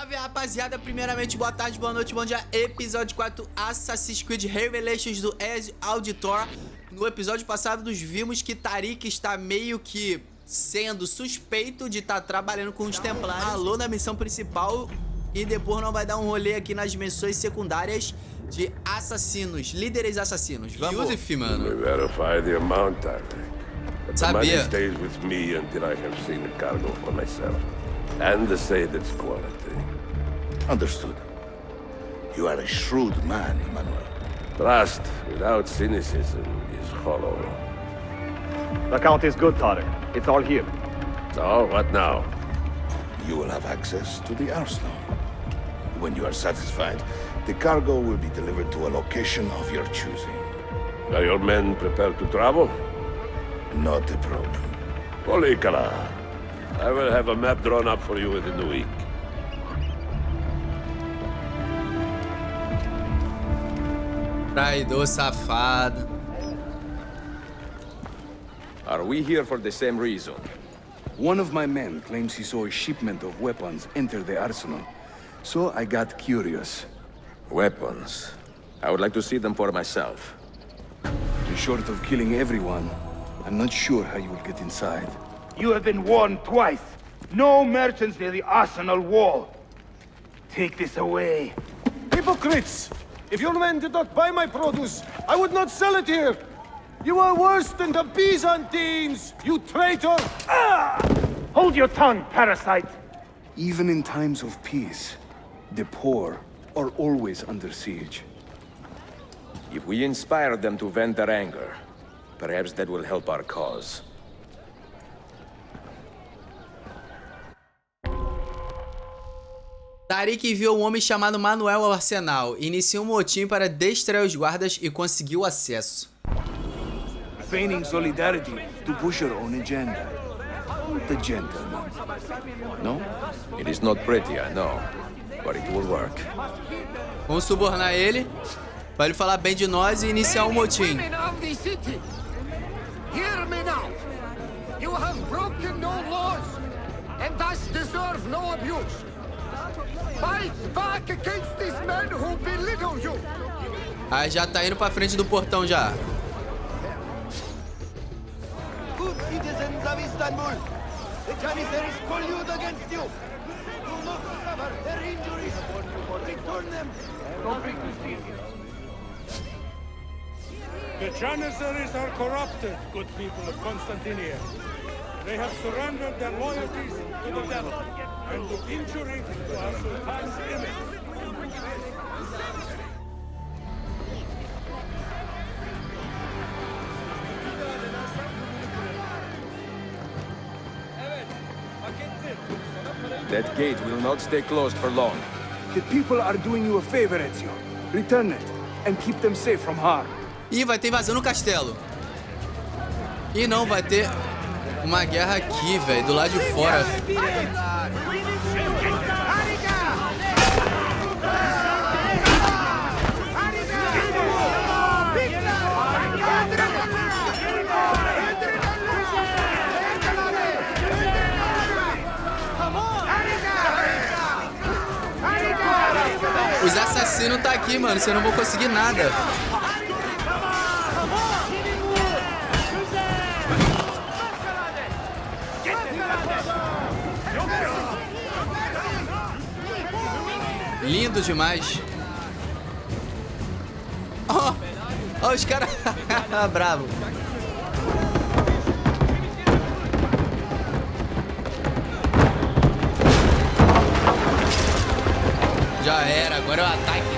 Salve, rapaziada, primeiramente boa tarde, boa noite, bom dia. Episódio 4, Assassin's Creed Revelations do Ezio Auditor. No episódio passado nós vimos que Tarik está meio que sendo suspeito de estar trabalhando com os templários. Alô na missão principal e depois não vai dar um rolê aqui nas missões secundárias de assassinos, líderes assassinos. Vamos. Yusuf, mano. We verify the amount, Tarik. But the money Sabia. stays with me until I have seen the cargo for myself. And say that's quality. Understood. You are a shrewd man, Manuel. Trust without cynicism is hollow. The count is good, Tarik. It's all here. So, what now? You will have access to the arsenal. When you are satisfied, the cargo will be delivered to a location of your choosing. Are your men prepared to travel? Not a problem. Complicada. I will have a map drawn up for you within the week. Traidor safado. Are we here for the same reason? One of my men claims he saw a shipment of weapons enter the arsenal. So I got curious. Weapons. I would like to see them for myself. Short of killing everyone, I'm not sure how you will get inside. You have been warned twice. No merchants near the arsenal wall. Take this away. Hypocrites! If your men did not buy my produce, I would not sell it here! You are worse than the Byzantines, you traitor! Hold your tongue, parasite! Even in times of peace, the poor are always under siege. If we inspire them to vent their anger, perhaps that will help our cause. Tarik enviou um homem chamado Manuel ao arsenal, iniciou um motim para distrair os guardas e conseguiu acesso. Feigning solidarity to push your own agenda. The gentleman. No? It is not pretty, I know, but it will work. Vamos subornar ele para ele falar bem de nós e iniciar um motim. Hear me now. You have broken no laws, and thus deserve no abuse. Fight back against these men who belittle you. Aí já tá indo pra frente do portão já. Good citizens of Istanbul, the Janissaries collude against you. Do not suffer their injuries. Return them. The Janissaries are corrupted, good people of Constantinople. They have surrendered their loyalties to the devil and do injury to our Sultan's image. That gate will not stay closed for long. The people are doing you a favor, Ezio. Return it and keep them safe from harm. Ih, vai ter invasão no castelo. E não, vai ter uma guerra aqui, velho, do lado de fora. Os assassinos tá aqui, mano, você não vou conseguir nada. Lindo demais. Ó, os caras. Bravo. Já era, agora é o ataque.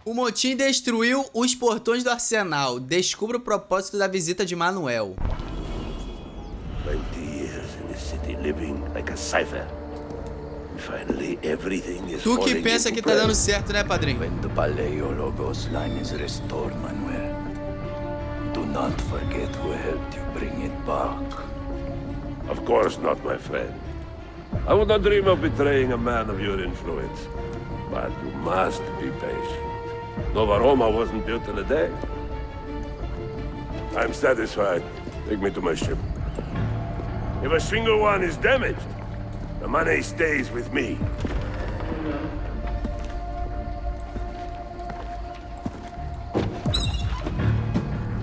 O motim destruiu os portões do arsenal. Descubra o propósito da visita de Manuel. 20 years in this city living like a cipher. Finally everything is Tu que falling pensa into que tá dando place. certo, né, padrinho? When the Paleologos line is restored, Manuel, do not forget who helped you bring it back. Of course not, my friend. I would not dream of betraying a man of your influence. But you must be patient. Nova Roma wasn't built in a day. I'm satisfied. Take me to my ship. If a single one is damaged, the money stays with me.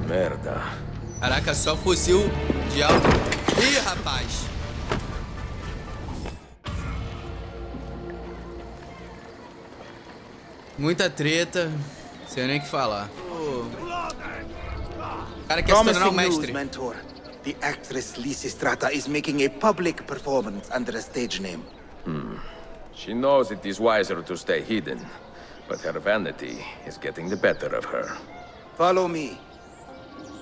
Merda. Caraca, só fuzil de alto. Ih, rapaz. Muita treta. Sem nem o que falar. O cara quer se tornar um mestre. Mentor. The actress Lysistrata is making a public performance under a stage name. She knows it is wiser to stay hidden, but her vanity is getting the better of her. Follow me.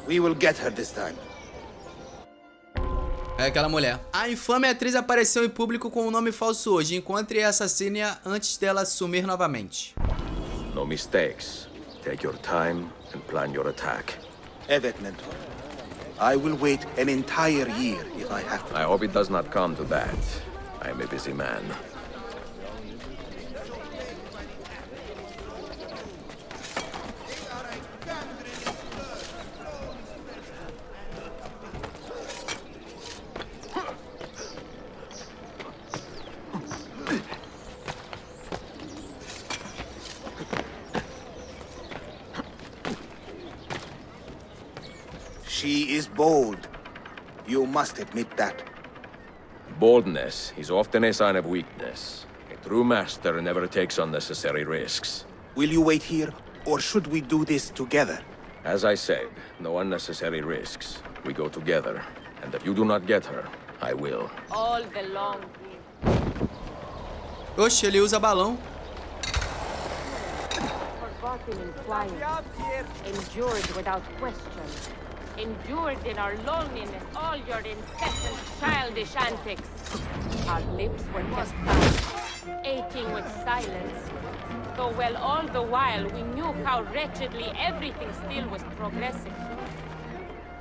We will get her this time. É aquela mulher. A infame atriz apareceu em público com um nome falso hoje. Encontre e assassine-a antes dela sumir novamente. No mistakes. Take your time and plan your attack. Evet, Mentor. I will wait an entire year if I have to. I hope it does not come to that. I am a busy man. She is bold. You must admit that. Boldness is often a sign of weakness. A true master never takes unnecessary risks. Will you wait here, or should we do this together? As I said, no unnecessary risks. We go together. And if you do not get her, I will. All the long Oxe, ele usa balão. forgotten in quiet, endured without question, endured in our loneliness all your incessant childish antics. Our lips were kept tight, aching with silence, though well all the while we knew how wretchedly everything still was progressing.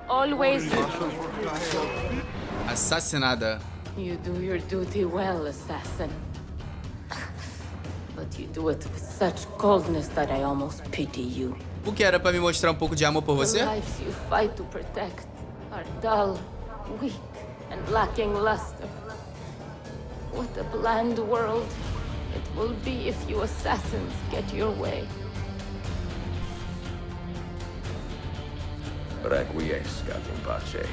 Always Assassinada. you do your duty well, assassin. But you do it with such coldness that I almost pity you. O que era pra me mostrar um pouco de amor por você? The lives you fight to protect are dull, weak, and lacking luster. What a bland world it will be if you assassins get your way. Requiescat in pace.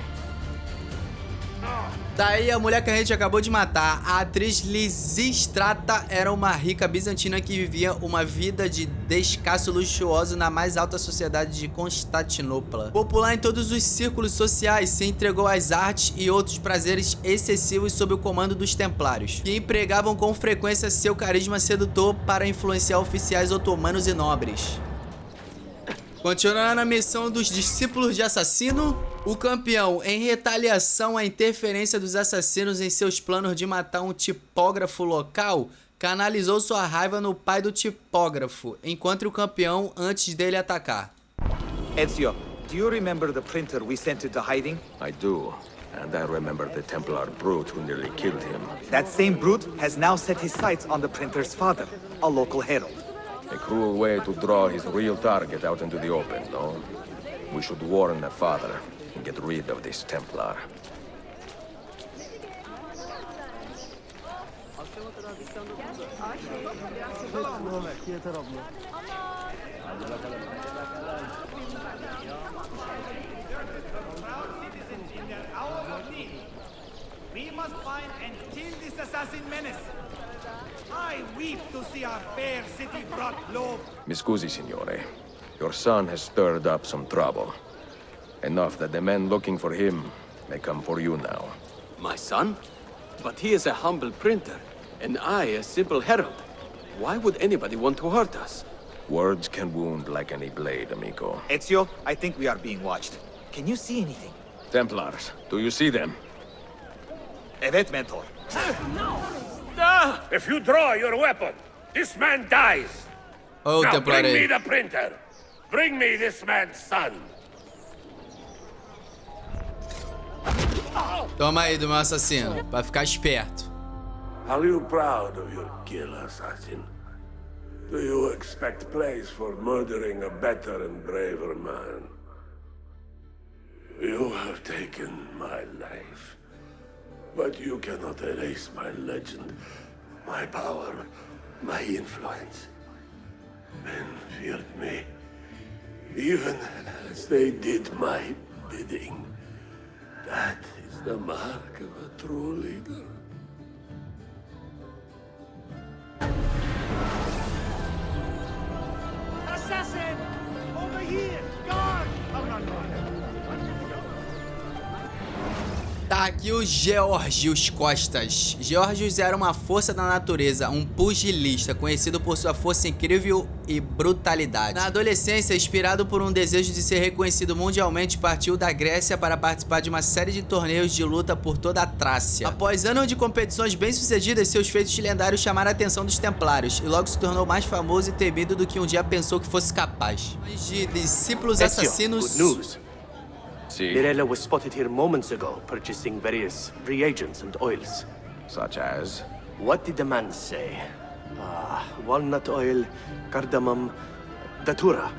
Daí a mulher que a gente acabou de matar, a atriz Lysistrata, era uma rica bizantina que vivia uma vida de descasso luxuoso na mais alta sociedade de Constantinopla. Popular em todos os círculos sociais, se entregou às artes e outros prazeres excessivos sob o comando dos templários, que empregavam com frequência seu carisma sedutor para influenciar oficiais otomanos e nobres. Continuando a missão dos discípulos de assassino, o campeão, em retaliação à interferência dos assassinos em seus planos de matar um tipógrafo local, canalizou sua raiva no pai do tipógrafo. Encontre o campeão antes dele atacar. Ezio, do you remember the printer we sent into hiding? I do. And I remember the Templar brute who nearly killed him. That same brute has now set his sights on the printer's father, a local herald. A cruel way to draw his real target out into the open, no? We should warn the father and get rid of this Templar. We must find and kill this assassin menace. I weep to see our fair city brought low. Mi scusi, signore. Your son has stirred up some trouble. Enough that the men looking for him may come for you now. My son? But he is a humble printer, and I a simple herald. Why would anybody want to hurt us? Words can wound like any blade, amigo. Ezio, I think we are being watched. Can you see anything? Templars, do you see them? Evet, Mentor. If you draw your weapon, this man dies. Oh, Now Templar bring me aí. the printer. Bring me this man's son. Toma aí do meu assassino, pra ficar esperto. Are you proud of your kill, assassin? Do you expect praise for murdering a better and braver man? You have taken my life, But you cannot erase my legend, my power, my influence. Men feared me, even as they did my bidding. That is the mark of a true leader. Assassin! Over here! Guard! Oh, no. Tá aqui o Georgios Costas. Georgios era uma força da natureza, um pugilista, conhecido por sua força incrível e brutalidade. Na adolescência, inspirado por um desejo de ser reconhecido mundialmente, partiu da Grécia para participar de uma série de torneios de luta por toda a Trácia. Após anos de competições bem-sucedidas, seus feitos lendários chamaram a atenção dos Templários, e logo se tornou mais famoso e temido do que um dia pensou que fosse capaz. De discípulos assassinos... Good news. Mirella was spotted here moments ago, purchasing various reagents and oils. Such as? What did the man say? Walnut oil, cardamom, datura.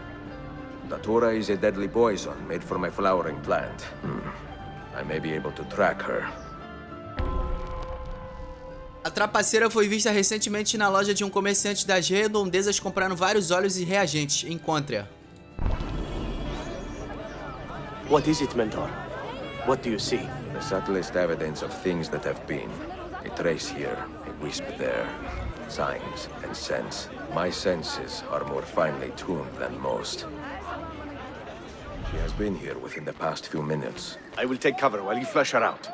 Datura is a deadly poison made from a flowering plant. I may be able to track her. A trapaceira foi vista recentemente na loja de um comerciante das redondezas comprando vários óleos e reagentes. Encontre-a. What is it, Mentor? What do you see? The subtlest evidence of things that have been. A trace here, a wisp there. Signs and scents. My senses are more finely tuned than most. She has been here within the past few minutes. I will take cover while you flush her out.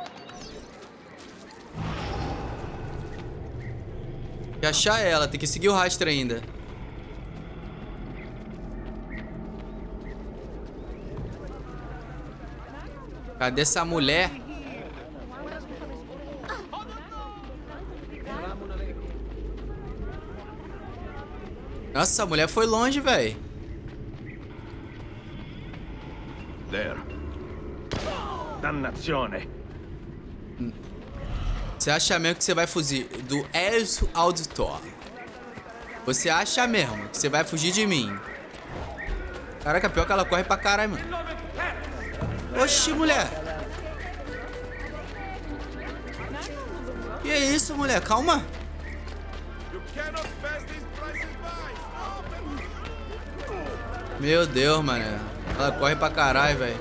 Tem que achar ela, tem que seguir o rastro ainda. Cadê essa mulher? Nossa, essa mulher foi longe, velho. There. Dannazione. Você acha mesmo que você vai fugir do Ezio Auditor? Você acha mesmo que você vai fugir de mim? Caraca, pior que ela corre pra caralho, mano. Oxi, mulher. Que é isso, mulher? Calma. Meu Deus, mano. Ela corre pra caralho, velho.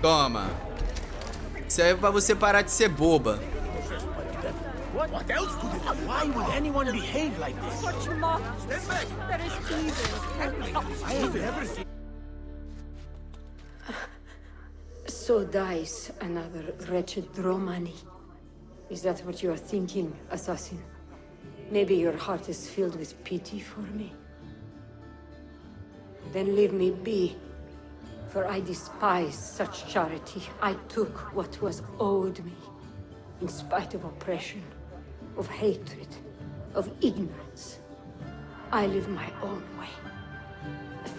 Toma. Isso aí é pra você parar de ser boba. What else could it be? Why would anyone behave like this? Such monsters. There is evil. I have never seen... So dies another wretched Romani. Is that what you are thinking, assassin? Maybe your heart is filled with pity for me. Then leave me be, for I despise such charity. I took what was owed me, in spite of oppression, of hatred, of ignorance. I live my own way,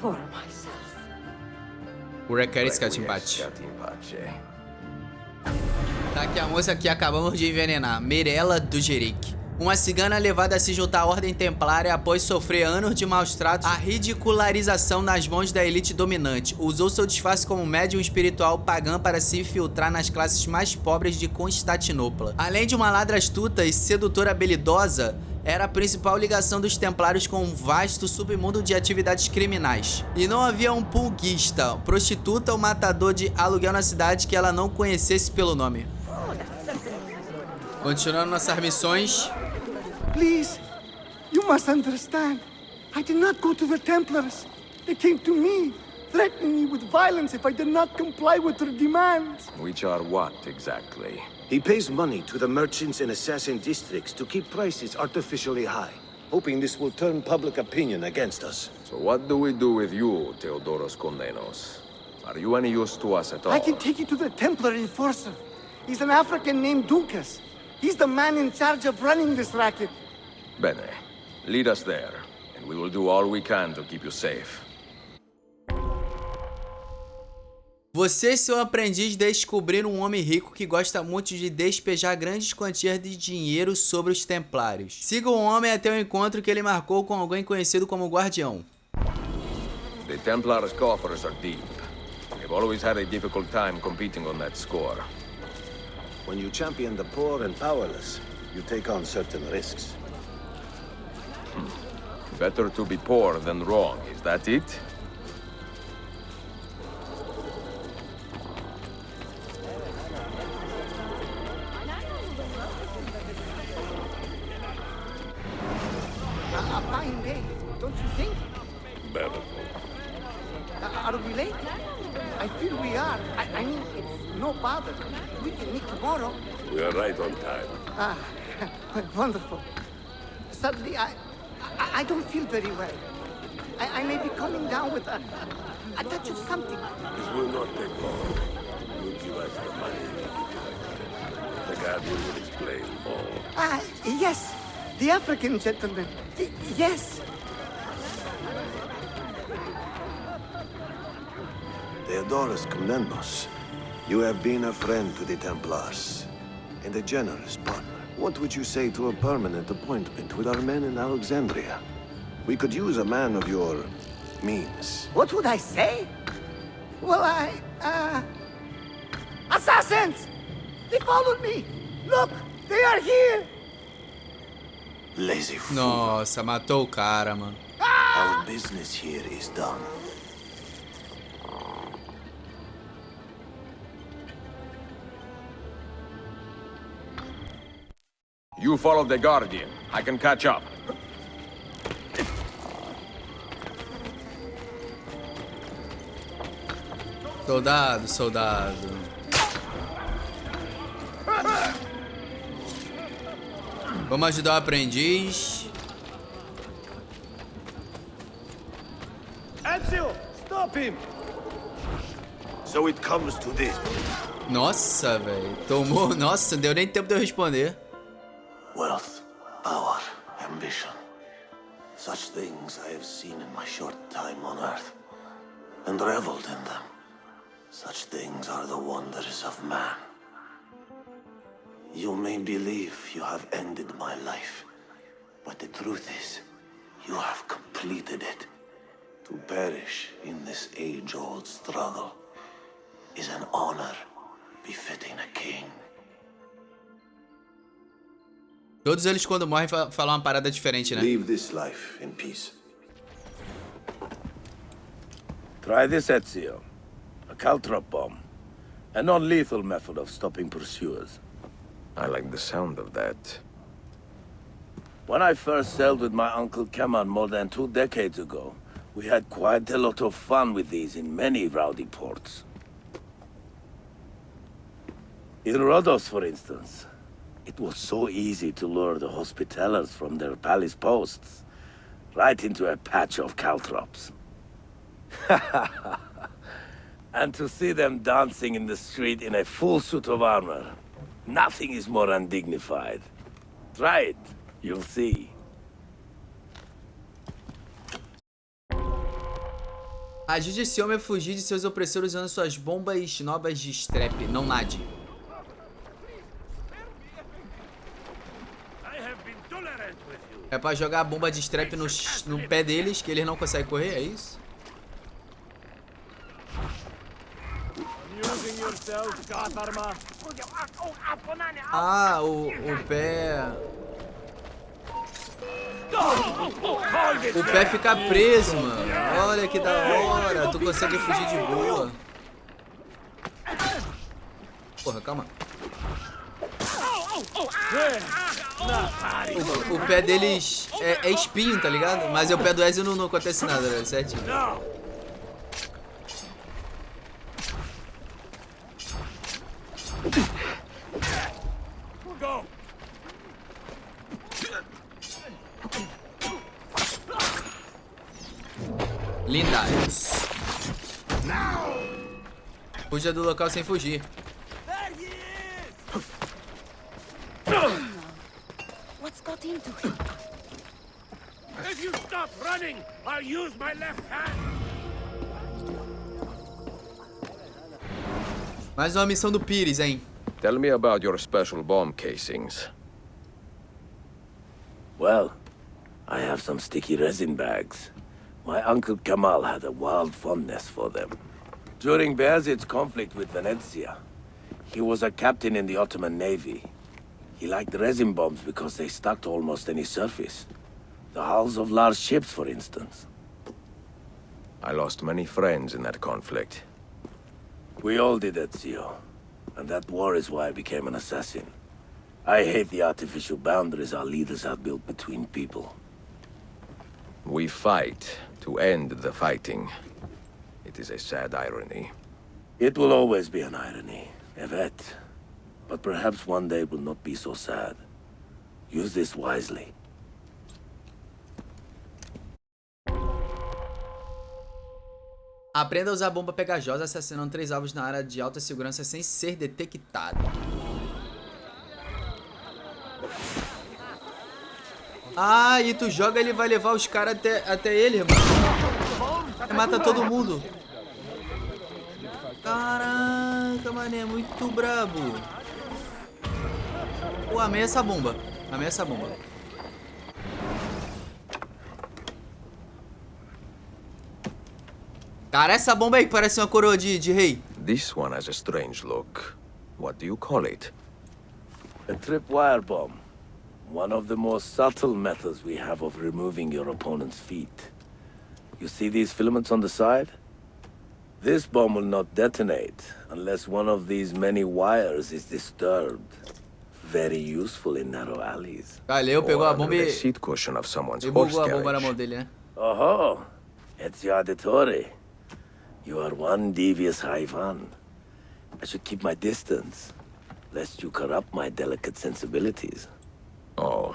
for myself. Tá aqui a moça que acabamos de envenenar, Mirella do Jeric. Uma cigana levada a se juntar à Ordem Templária após sofrer anos de maus tratos, a ridicularização nas mãos da elite dominante. Usou seu disfarce como médium espiritual pagã para se infiltrar nas classes mais pobres de Constantinopla. Além de uma ladra astuta e sedutora habilidosa, era a principal ligação dos Templários com um vasto submundo de atividades criminais. E não havia um pulguista, prostituta ou matador de aluguel na cidade que ela não conhecesse pelo nome. Continuando nossas missões. Please, you must understand. I did not go to the Templars. They came to me, threatening me with violence if I did not comply with their demands. Which are what, exactly? He pays money to the merchants in assassin districts to keep prices artificially high, hoping this will turn public opinion against us. So what do we do with you, Theodoros Kondenos? Are you any use to us at all? I can take you to the Templar enforcer. He's an African named Dukas. He's the man in charge of running this racket. Bene. Lead us there, and we will do all we can to keep you safe. Você e seu aprendiz descobriram um homem rico que gosta muito de despejar grandes quantias de dinheiro sobre os templários. Siga o homem até o encontro que ele marcou com alguém conhecido como Guardião. The Templars' coffers are deep. They've always had a difficult time competing on that score. When you champion the poor and powerless, you take on certain risks. Better to be poor than wrong, is that it? A fine day, don't you think? Bearable. Are we late? I feel we are. I mean, it's no bother. We can meet tomorrow. We are right on time. Ah, wonderful. Suddenly, I don't feel very well. I may be coming down with a touch of something. This will not take long. You give us the money. The Guardian will explain all. Ah, yes. The African gentleman. Yes. Theodorus Komnenos, you have been a friend to the Templars, and a generous partner. What would you say to a permanent appointment with our men in Alexandria? We could use a man of your means. What would I say? Well, assassins! They followed me! Look! They are here! Lazy fool. Nossa, matou o cara, mano. Our business here is done. You follow the Guardian. I can catch up. Soldado, soldado. Vamos ajudar o aprendiz. Ezio, stop him! So it comes to this. Nossa, velho. Tomou. Nossa, não deu nem tempo de eu responder. Wealth, power, ambition. Such things I have seen in my short time on Earth, and reveled in them. Such things are the wonders of man. You may believe you have ended my life, but the truth is, you have completed it. To perish in this age-old struggle is an honor befitting a king. Todos eles, quando morrem, falam uma parada diferente, né? Leave this life in peace. Try this, Ezio. A caltrop bomb. A non-lethal method of stopping pursuers. I like the sound of that. When I first sailed with my Uncle Kemal more than 2 decades ago, we had quite a lot of fun with these in many rowdy ports. In Rhodos, for instance, it was so easy to lure the Hospitallers from their palace posts right into a patch of caltrops. And to see them dancing in the street in a full suit of armor, nothing is more undignified. Try it, you'll see. Ajude esse homem a fugir de seus opressores usando suas bombas novas de strap, não nade. É pra jogar a bomba de strap no pé deles, que eles não conseguem correr, é isso? Ah, o pé... O pé fica preso, mano. Olha que da hora. Tu consegue fugir de boa. Porra, calma. O pé deles é espinho, tá ligado? Mas o pé do Ezio não acontece nada, né? Certinho. Lindas. Fuja do local sem fugir. What's got into him? If you stop running, I'll use my left hand. Mais uma missão do Pires, hein? Tell me about your special bomb casings. Well, I have some sticky resin bags. My uncle Kamal had a wild fondness for them. During Bayezid's conflict with Venezia, he was a captain in the Ottoman Navy. He liked resin bombs because they stuck to almost any surface. The hulls of large ships, for instance. I lost many friends in that conflict. We all did, Ezio. And that war is why I became an assassin. I hate the artificial boundaries our leaders have built between people. We fight to end the fighting. It is a sad irony. It will always be an irony, Evet. But perhaps one day it will not be so sad. Use this wisely. Aprenda a usar a bomba pegajosa assassinando 3 alvos na área de alta segurança sem ser detectado. Ah, e tu joga, ele vai levar os caras até ele, irmão. Mata todo mundo. Caraca, mané, muito brabo. Pô, amei essa bomba. Amei essa bomba. Cara, essa bomba aí que parece uma coroa de rei. This one has a strange look. What do you call it? A tripwire bomb. One of the most subtle methods we have of removing your opponent's feet. You see these filaments on the side? This bomb will not detonate unless one of these many wires is disturbed. Very useful in narrow alleys. Valeu, pegou a bomba e... seat cushion of someone's bugou a bomba na mão dele, né? Oh, Ezio Auditore. You are one devious Haivan. I should keep my distance, lest you corrupt my delicate sensibilities. Oh,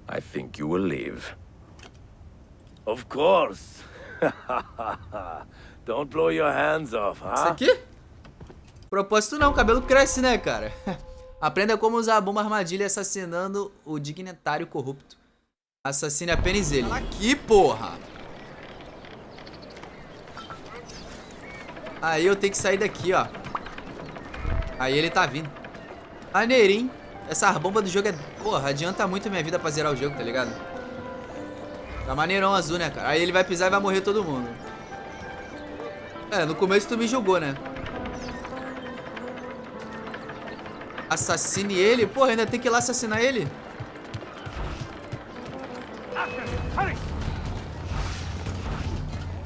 I think you will leave. Of course. Don't blow your hands off, huh? Isso aqui? Propósito não, o cabelo cresce, né, cara? Aprenda como usar a bomba armadilha assassinando o dignitário corrupto. Assassine apenas ele. Aqui, porra! Aí eu tenho que sair daqui, ó. Aí ele tá vindo. Maneirinho. Essa bomba do jogo é... Porra, adianta muito a minha vida pra zerar o jogo, tá ligado? Tá maneirão azul, né, cara? Aí ele vai pisar e vai morrer todo mundo. É, no começo tu me jogou, né? Assassine ele? Porra, ainda tem que ir lá assassinar ele?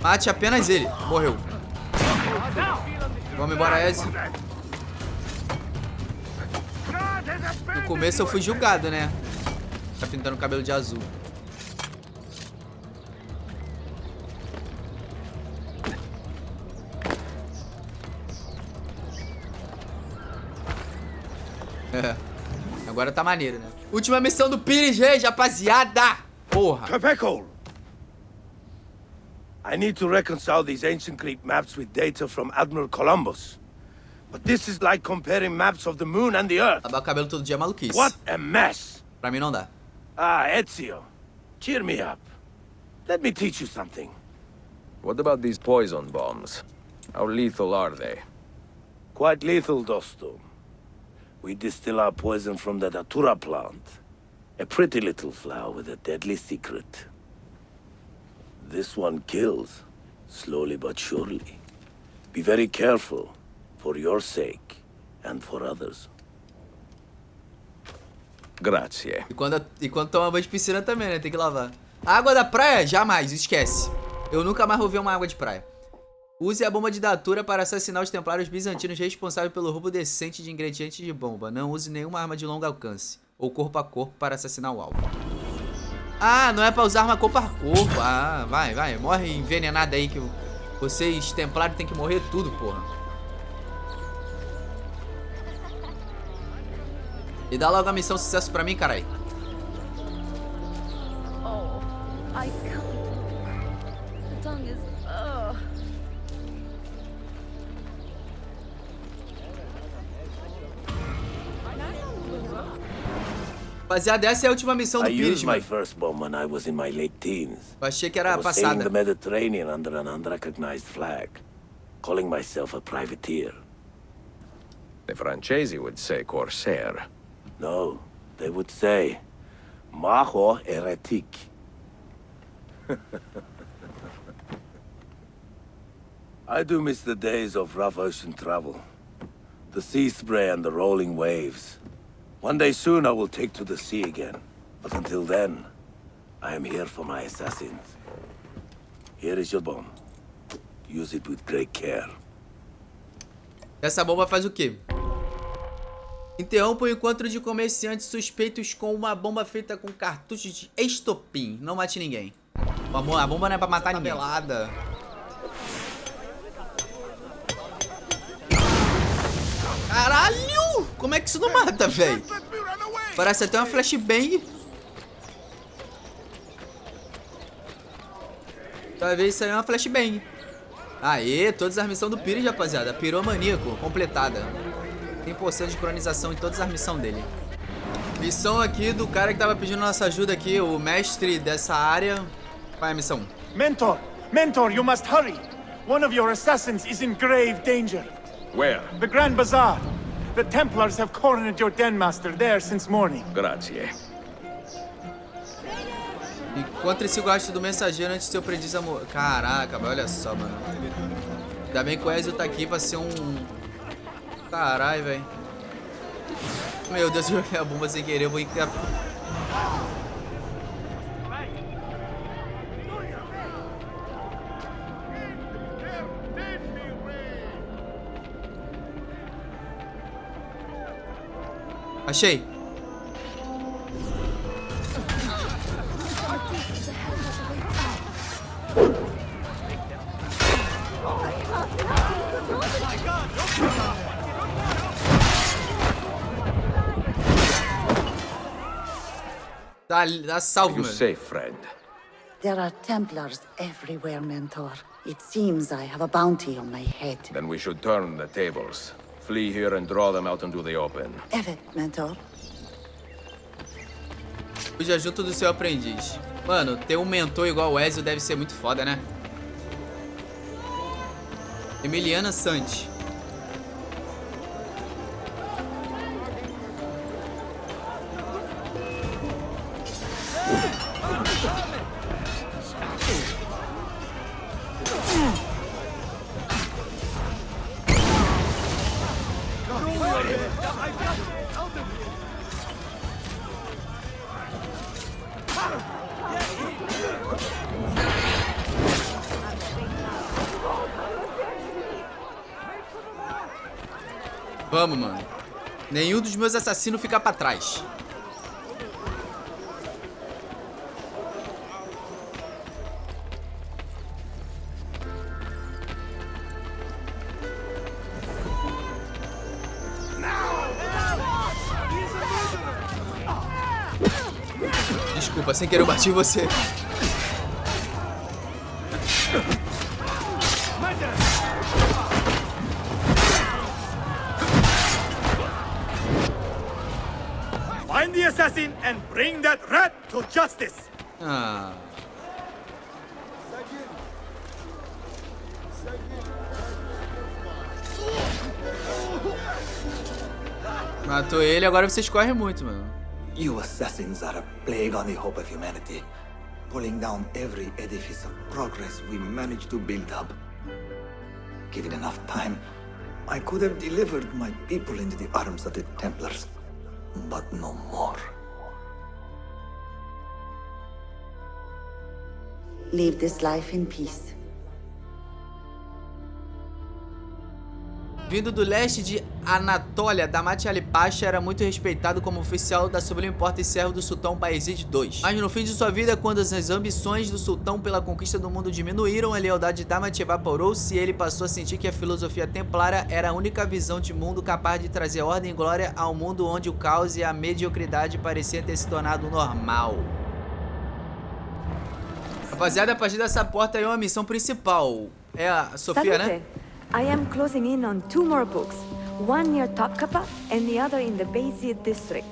Mate apenas ele. Morreu. Vamos embora, Ezio. No começo eu fui julgado, né? Tá pintando o cabelo de azul. Agora tá maneiro, né? Última missão do Pires, gente, rapaziada! Porra! I need to reconcile these ancient Greek maps with data from Admiral Columbus. But this is like comparing maps of the moon and the earth. Lavar o cabelo todo dia é maluquice. What a mess! Pra mim não dá. Ah, Ezio, cheer me up. Let me teach you something. What about these poison bombs? How lethal are they? Quite lethal, Dosto. We distill our poison from the datura plant. A pretty little flower with a deadly secret. This one kills, slowly but surely. Be very careful, for your sake and for others. Grazie. E quando toma banho de piscina também, né? Tem que lavar. A água da praia? Jamais, esquece. Eu nunca mais vou ver uma água de praia. Use a bomba de datura para assassinar os templários bizantinos responsáveis pelo roubo decente de ingredientes de bomba. Não use nenhuma arma de longo alcance ou corpo a corpo para assassinar o alvo. Ah, não é pra usar arma corpo a corpo. Ah, vai. Morre envenenado aí que vocês templários tem que morrer tudo, porra. E dá logo a missão sucesso pra mim, carai. Oh, I can't. The tongue is... Rapaziada, essa é a última missão do Pires, mano. Eu achei que era a passada. The Mediterranean under an unrecognized flag, calling myself a privateer. The Francesi would say corsair. No, they would say, Majo heretic. I do miss the days of rough ocean travel. The sea spray and the rolling waves. One day soon I will take to the sea again. But until then, I am here for my assassins. Here is your bomb. Use it with great care. Essa bomba faz o quê? Interrompa o encontro de comerciantes suspeitos com uma bomba feita com cartuchos de estopim. Não mate ninguém. A bomba não é pra matar ninguém. Caralho! Como é que isso não mata, velho? Parece até uma flashbang. Talvez isso aí é uma flashbang. Aê, todas as missões do Pires, rapaziada. Piromaníaco, completada. Tem porção de cronização em todas as missões dele. Missão aqui do cara que tava pedindo nossa ajuda aqui, o mestre dessa área. Qual é a missão? Mentor! Mentor, you must hurry! One of your assassins is in grave danger. Where? The Grand Bazaar. The Templars have cornered your den master there since morning. Grazie. Encontre esse gosto do mensageiro antes de seu aprendiz amor. Caraca, olha só, mano. Ainda bem que o Ezio tá aqui pra ser um... Caralho, velho. Meu Deus, eu joguei a bomba sem querer, eu vou encarar. Achei. Tá salvo, You safe, friend? There are Templars everywhere, Mentor. It seems I have a bounty on my head. Then we should turn the tables. Flee here and draw them out into the open. Evet, Mentor. Fuja junto do seu aprendiz. Mano, ter um mentor igual o Ezio deve ser muito foda, né? Emiliana Santi. Vamos, mano. Nenhum dos meus assassinos fica pra trás. Desculpa, sem querer eu bati em você. Find the assassin and bring that rat to justice. Ah. Matou ele, agora vocês correm muito, mano. You assassins are a plague on the hope of humanity, pulling down every edifice of progress we managed to build up. Given enough time, I could have delivered my people into the arms of the Templars, but no more. Live this life in peace. Vindo do leste de Anatólia, Damat Ali Pasha era muito respeitado como oficial da Sublime Porta e servo do sultão Bayezid II. Mas no fim de sua vida, quando as ambições do sultão pela conquista do mundo diminuíram, a lealdade de Damat evaporou-se e ele passou a sentir que a filosofia templária era a única visão de mundo capaz de trazer ordem e glória ao mundo onde o caos e a mediocridade pareciam ter se tornado normal. Rapaziada, a partir dessa porta aí é uma missão principal. É a Sofia, né? I am closing in on 2 more books. One near Topkapi and the other in the Bayezid district.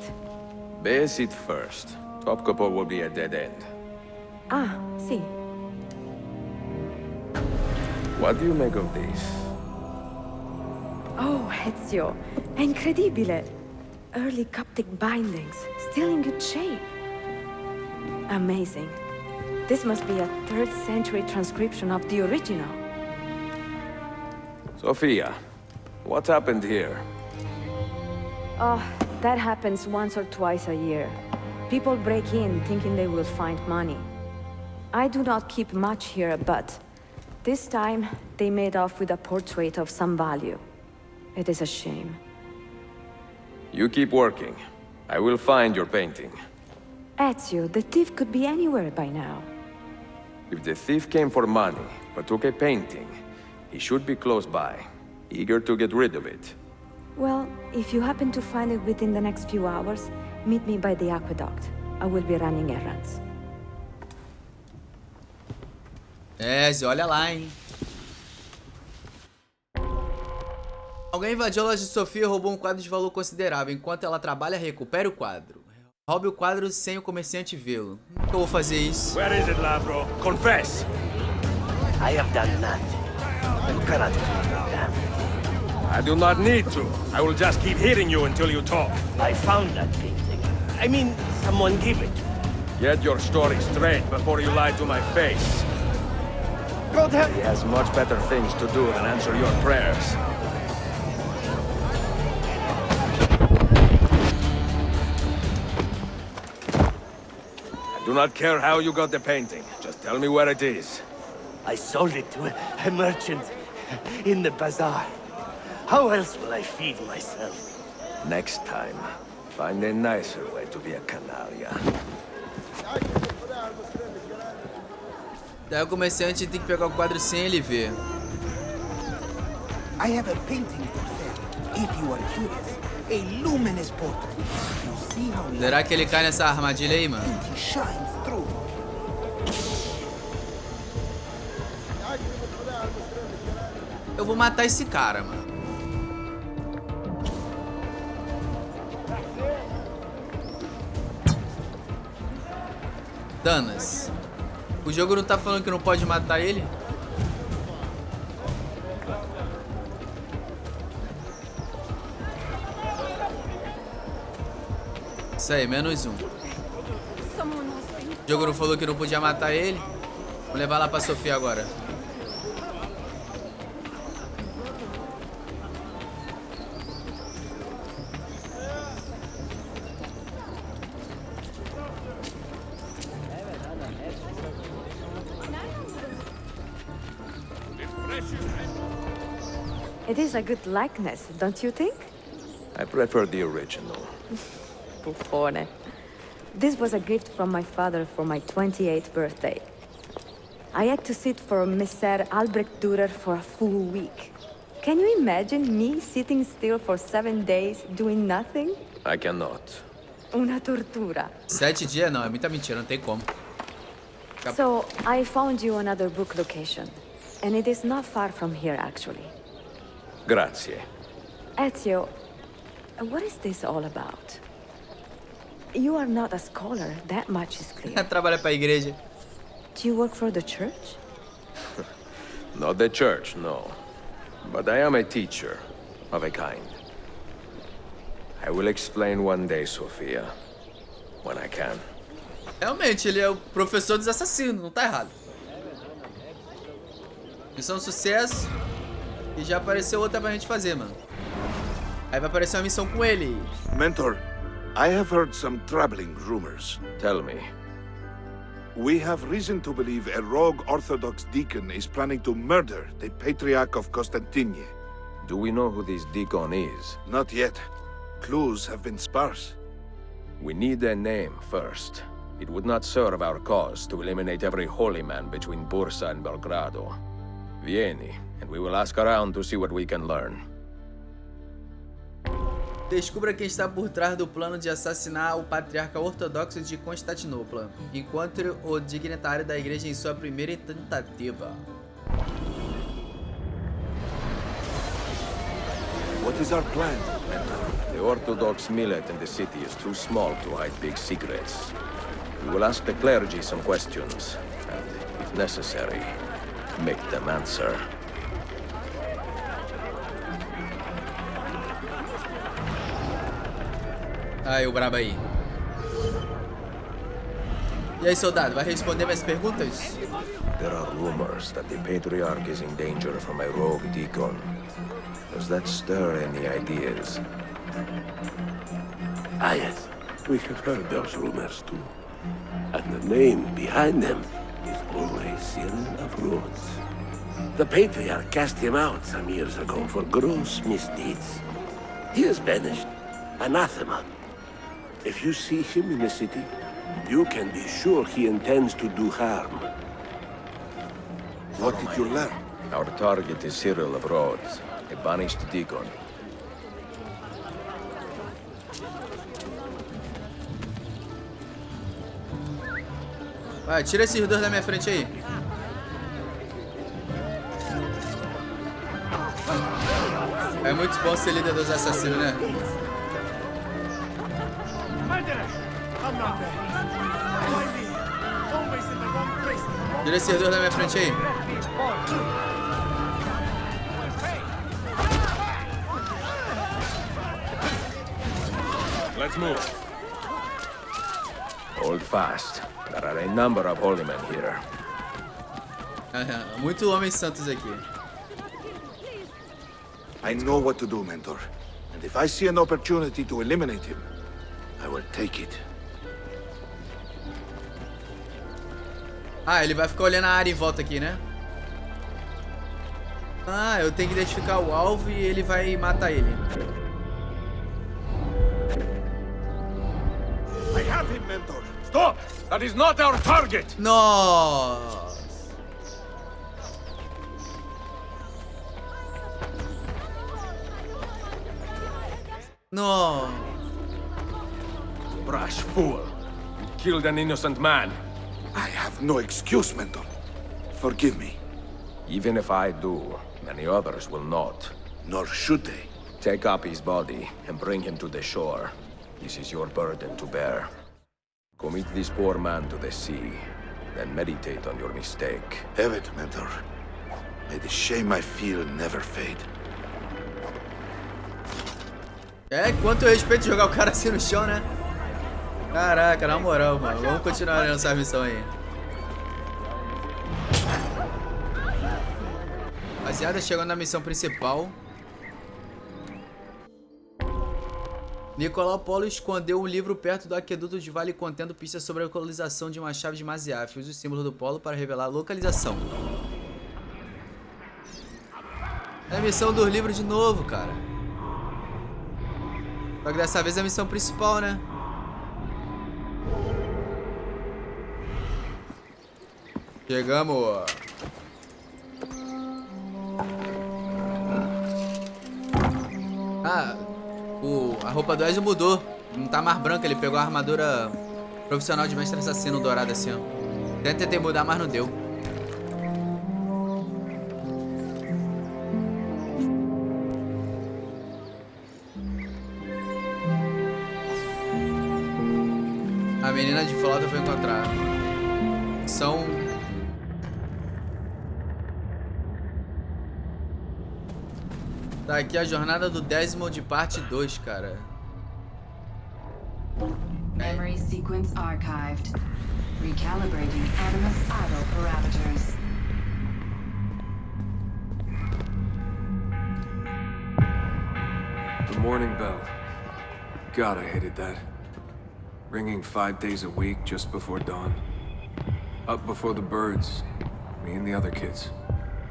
Bayezid first. Topkapi will be a dead end. Ah, see. What do you make of this? Oh, Ezio. Incredibile! Early Coptic bindings, still in good shape. Amazing. This must be a 3rd century transcription of the original. Sophia, what happened here? Oh, that happens once or twice a year. People break in thinking they will find money. I do not keep much here, but this time they made off with a portrait of some value. It is a shame. You keep working. I will find your painting. Ezio, the thief could be anywhere by now. If the thief came for money, but took a painting, he should be close by, eager to get rid of it. Well, if you happen to find it within the next few hours, meet me by the aqueduct. I will be running errands. Ezio, olha lá, hein? Alguém invadiu a loja de Sofia e roubou um quadro de valor considerável. Enquanto ela trabalha, recupere o quadro. Roube o quadro sem o comerciante vê-lo. Como que eu vou fazer isso? Where is it, Labro? Confess! I have done nothing. You cannot prove me damned. I do not need to. I will just keep hitting you until you talk. I found that painting. I mean, someone gave it to me. Get your story straight before you lie to my face. God help! He has much better things to do than answer your prayers. I do not care how you got the painting. Just tell me where it is. I sold it to a merchant in the bazaar. How else will I feed myself? Next time, find a nicer way to be a canalha. Daí o comerciante tem que pegar o quadro sem ele ver. I have a painting for sale. If you are curious, a luminous portrait. You see how Será que ele cai nessa armadilha aí, mano? he shines through. Eu vou matar esse cara, mano. Danas. O jogo não tá falando que não pode matar ele? Isso aí, -1. O jogo não falou que não podia matar ele? Vou levar lá pra Sofia agora. It is a good likeness, don't you think? I prefer the original. Buffone. This was a gift from my father for my 28th birthday. I had to sit for Messer Albrecht Dürer for a full week. Can you imagine me sitting still for 7 days doing nothing? I cannot. Una tortura. 7 dias? Não, é muita mentira, não tem como. So, I found you another book location. And it is not far from here, actually. Grazie. Ezio, what is this all about? You are not a scholar, that much is clear. Trabalha pra igreja. Do you work for the church? Not the church, no. But I am a teacher, of a kind. I will explain one day, Sophia. When I can. Realmente, ele é o professor dos assassinos, não tá errado. Missão sucesso. E já apareceu outra pra gente fazer, mano. Aí vai aparecer uma missão com ele. Mentor, I have heard some troubling rumors. Tell me. We have reason to believe a rogue Orthodox deacon is planning to murder the Patriarch of Constantine. Do we know who this deacon is? Not yet. Clues have been sparse. We need a name first. It would not serve our cause to eliminate every holy man between Bursa and Belgrado. Vieni, and we will ask around to see what we can learn. Descubra quem está por trás do plano de assassinar o patriarca ortodoxo de Constantinopla. Encontre o dignitário da igreja em sua primeira tentativa. What is our plan? The Orthodox millet in the city is too small to hide big secrets. We will ask the clergy some questions, and, if necessary, make them answer. Aí, o brabo aí. E aí, soldado, vai responder minhas perguntas? There are rumors that the Patriarch is in danger from a rogue deacon. Does that stir any ideas? Ah, yes. We have heard those rumors too. And the name behind them is always Cyril of Rhodes. The Patriarch cast him out some years ago for gross misdeeds. He is banished, anathema. If you see him in the city, you can be sure he intends to do harm. What did you learn? Our target is Cyril of Rhodes, a banished deacon. Vai, tira esses dois da minha frente aí. É muito bom ser líder dos assassinos, né? Tira esses dois da minha frente aí. Let's move. Hold fast. There are a number of holy men here. Muito homens santos aqui. I know what to do, Mentor. And if I see an opportunity to eliminate him, I will take it. Ah, ele vai ficar olhando a área em volta aqui, né? Ah, eu tenho que identificar o alvo e ele vai matar ele. I have him, Mentor. Stop! That is not our target! Nossa! No! Brash fool! You killed an innocent man. I have no excuse, Mentor. Forgive me. Even if I do, many others will not. Nor should they. Take up his body and bring him to the shore. This is your burden to bear. Commit this poor man to the sea, then meditate on your mistake. Have it, Mentor. May the shame I feel never fade. É, quanto eu respeito jogar o cara assim no chão, né? Caraca, na moral, mano. Vamos continuar nessa missão aí. Rapaziada, chegando na missão principal. Nicolau Polo escondeu um livro perto do aqueduto de vale contendo pistas sobre a localização de uma chave de Maziaf. Use o símbolo do polo para revelar a localização. É a missão dos livros de novo, cara. Só que dessa vez é a missão principal, né? Chegamos. Ah, a roupa do Ezio mudou. Não tá mais branca, ele pegou a armadura profissional de mestre assassino dourada assim, ó. Até tentei mudar, mas não deu. A menina de flauta foi encontrada. Tá aqui a jornada do 10º de parte 2, cara. Memory sequence archived. Recalibrating Animus idle parameters. The morning bell. God, I hated that. Ringing 5 days a week just before dawn. Up before the birds. Me and the other kids.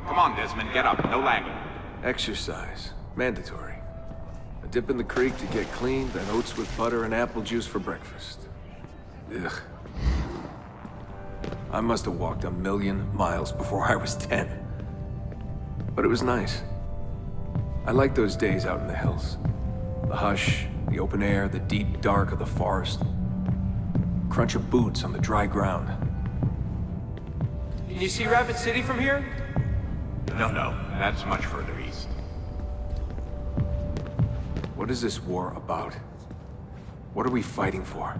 Come on, Desmond, get up. No lagging. Exercise. Mandatory. A dip in the creek to get clean, then oats with butter and apple juice for breakfast. Ugh. I must have walked 1,000,000 miles before I was 10. But it was nice. I liked those days out in the hills. The hush, the open air, the deep dark of the forest. Crunch of boots on the dry ground. Can you see Rapid City from here? No, that's much further east. What is this war about? What are we fighting for?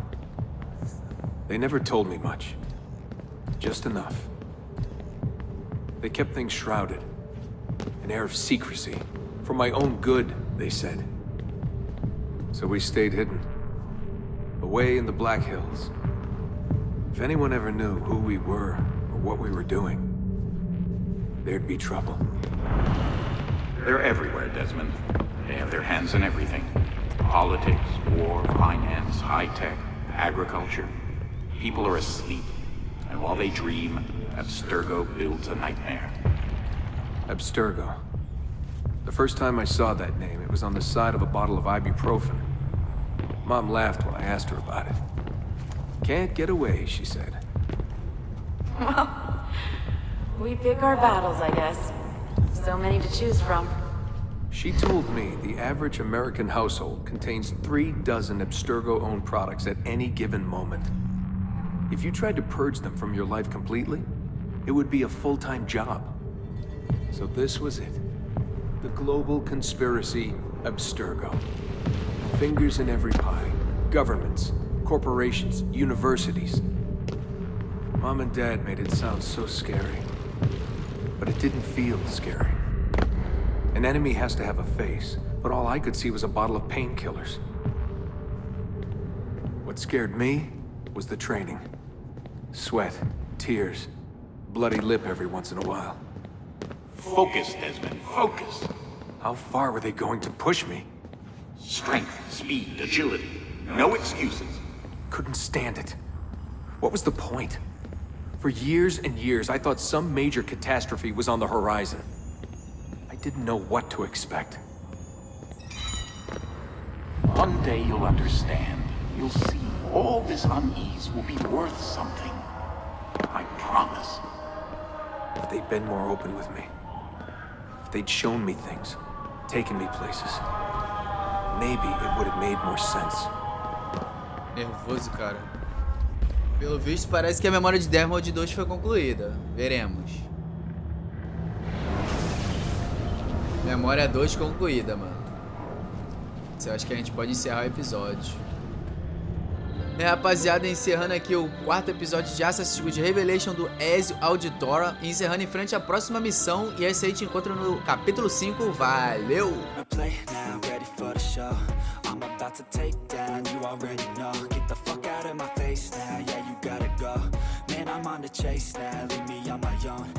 They never told me much. Just enough. They kept things shrouded. An air of secrecy. For my own good, they said. So we stayed hidden. away in the Black Hills. If anyone ever knew who we were or what we were doing, there'd be trouble. They're everywhere, Desmond. They have their hands in everything. Politics, war, finance, high-tech, agriculture. People are asleep, and while they dream, Abstergo builds a nightmare. Abstergo. The first time I saw that name, it was on the side of a bottle of ibuprofen. Mom laughed when I asked her about it. Can't get away, she said. Well, we pick our battles, I guess. So many to choose from. She told me the average American household contains 36 Abstergo-owned products at any given moment. If you tried to purge them from your life completely, it would be a full-time job. So this was it. The global conspiracy Abstergo. Fingers in every pie. Governments, corporations, universities. Mom and Dad made it sound so scary. But it didn't feel scary. An enemy has to have a face, but all I could see was a bottle of painkillers. What scared me was the training. Sweat, tears, bloody lip every once in a while. Focus, Desmond, focus. How far were they going to push me? Strength, speed, agility. No excuses. Couldn't stand it. What was the point? For years and years, I thought some major catastrophe was on the horizon. I didn't know what to expect. One day you'll understand. You'll see all this unease will be worth something. I promise. If they'd been more open with me. If they'd shown me things. Taken me places. Maybe it would have made more sense. Nervoso, cara. Pelo visto, parece que a memória de Dermot 2 foi concluída. Veremos. Memória 2 concluída, mano. Eu acho que a gente pode encerrar o episódio. Rapaziada, encerrando aqui o 4º episódio de Assassin's Creed Revelation do Ezio Auditore. Encerrando em frente à próxima missão. E esse aí te encontra no capítulo 5. Valeu! About to take down, you already know. Get the fuck out of my face now, yeah, you gotta go. Man, I'm on the chase now, leave me on my own.